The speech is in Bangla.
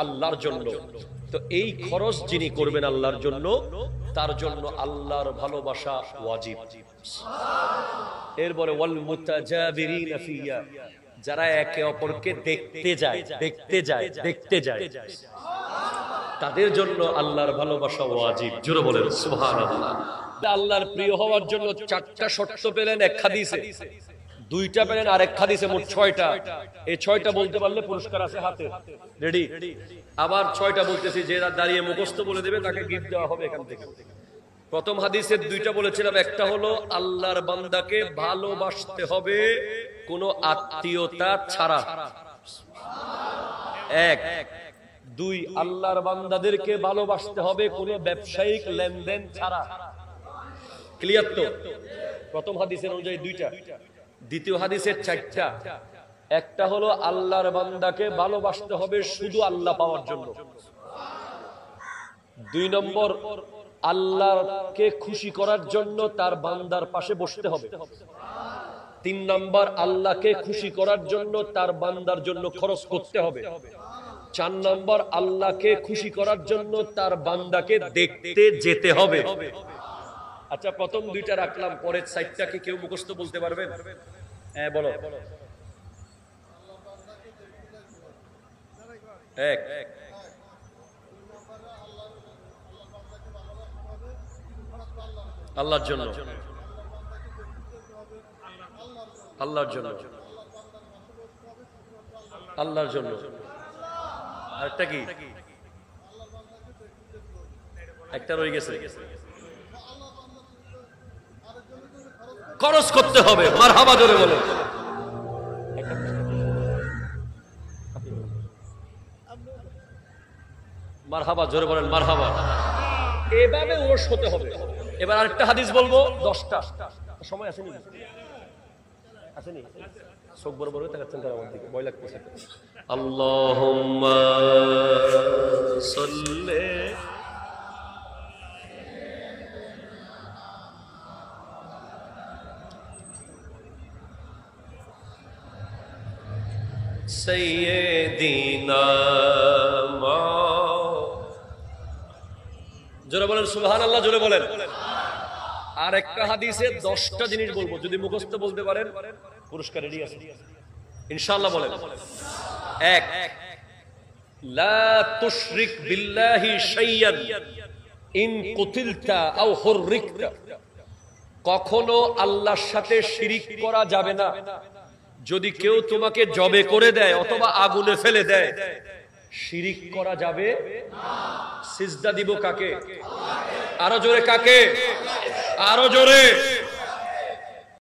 আল্লাহর জন্য। তো এই খরচ যিনি করবেন আল্লাহর জন্য, তার জন্য আল্লাহর ভালোবাসা ওয়াজিব। এরপরে ওয়াল মুতাজাবিরিনা ফিয়া, যারা একে অপরকে দেখতে যায় তাদের জন্য আল্লাহর ভালোবাসা ওয়াজিব। জোরে বলেন সুবহানাল্লাহ। আল্লাহর প্রিয় হওয়ার জন্য 4টা শর্ত পেলেন এক হাদিসে, 2টা পেলেন আরেক হাদিসে, মোট 6টা। এই 6টা বলতে পারলে পুরস্কার আছে হাতে, রেডি। আবার 6টা বলতেছি, যে দাঁড়িয়ে মুখস্থ বলে দেবে তাকে গিফট দেওয়া হবে এখান থেকে। প্রথম হাদিসের 2টা বলেছিলাম, একটা হলো আল্লাহর বান্দাকে ভালোবাসতে হবে কোনো আত্মীয়তা ছাড়া, 1। 2, আল্লাহর বান্দাদেরকে ভালোবাসতে হবে কোনো ব্যবসায়িক লেনদেন ছাড়া। ক্লিয়ার তো? প্রথম হাদিসের অনুযায়ী 2টা। দ্বিতীয় হাদিসের 4টা। একটা হলো আল্লাহর বান্দাকে ভালোবাসতে হবে শুধু আল্লাহ পাওয়ার জন্য। 2 নম্বর, আল্লাহকে খুশি করার জন্য তার বান্দার পাশে বসতে হবে। 3 নম্বর, আল্লাহকে খুশি করার জন্য তার বান্দার জন্য খরচ করতে হবে। 4 নম্বর, আল্লাহকে খুশি করার জন্য তার বান্দাকে দেখতে যেতে হবে। আচ্ছা, প্রথম 2টা রাখলাম, পরের 4টা কি কেউ মুখস্থ বলতে পারবেন? হ্যাঁ বলো। 1, আল্লাহর জন্য, আল্লাহর জন্য, আল্লাহর জন্য। আরেকটা কি? একটা রয়ে গেছে, খরচ করতে হবে। মারহাবা জোরে বলো। মারহাবা জোরে বলেন, মারহাবা। এভাবে ওরস হতে হবে। এবার আরেকটা হাদিস বলবো, 10টা। সময় আসেনি? আসেনি? চোখ বড় বড় তাকাচ্ছেন তার আমার দিকে, ভয় লাগতেছে। আল্লাহুম্মা সাল্লি সাইয়্যিদিনা। জোরে বলেন সুবহানাল্লাহ, জোরে বলেন। আর একটা হাদিসে 10টা জিনিস বলবো, যদি মুখস্থ বলতে পারেন পুরস্কার রেডি আছে ইনশাআল্লাহ। বলেন। 1, লা তুশরিক বিল্লাহি শাইয়ান ইন কুতিলতা আও হুররিকতা। কখনো আল্লাহর সাথে শিরিক করা যাবে না। যদি কেউ তোমাকে জবে করে দেয় অথবা আগুনে ফেলে দেয়, শিরিক করা যাবে না। সিজদা দিব কাকে? আরো জোরে, কাকে? আরো জোরে।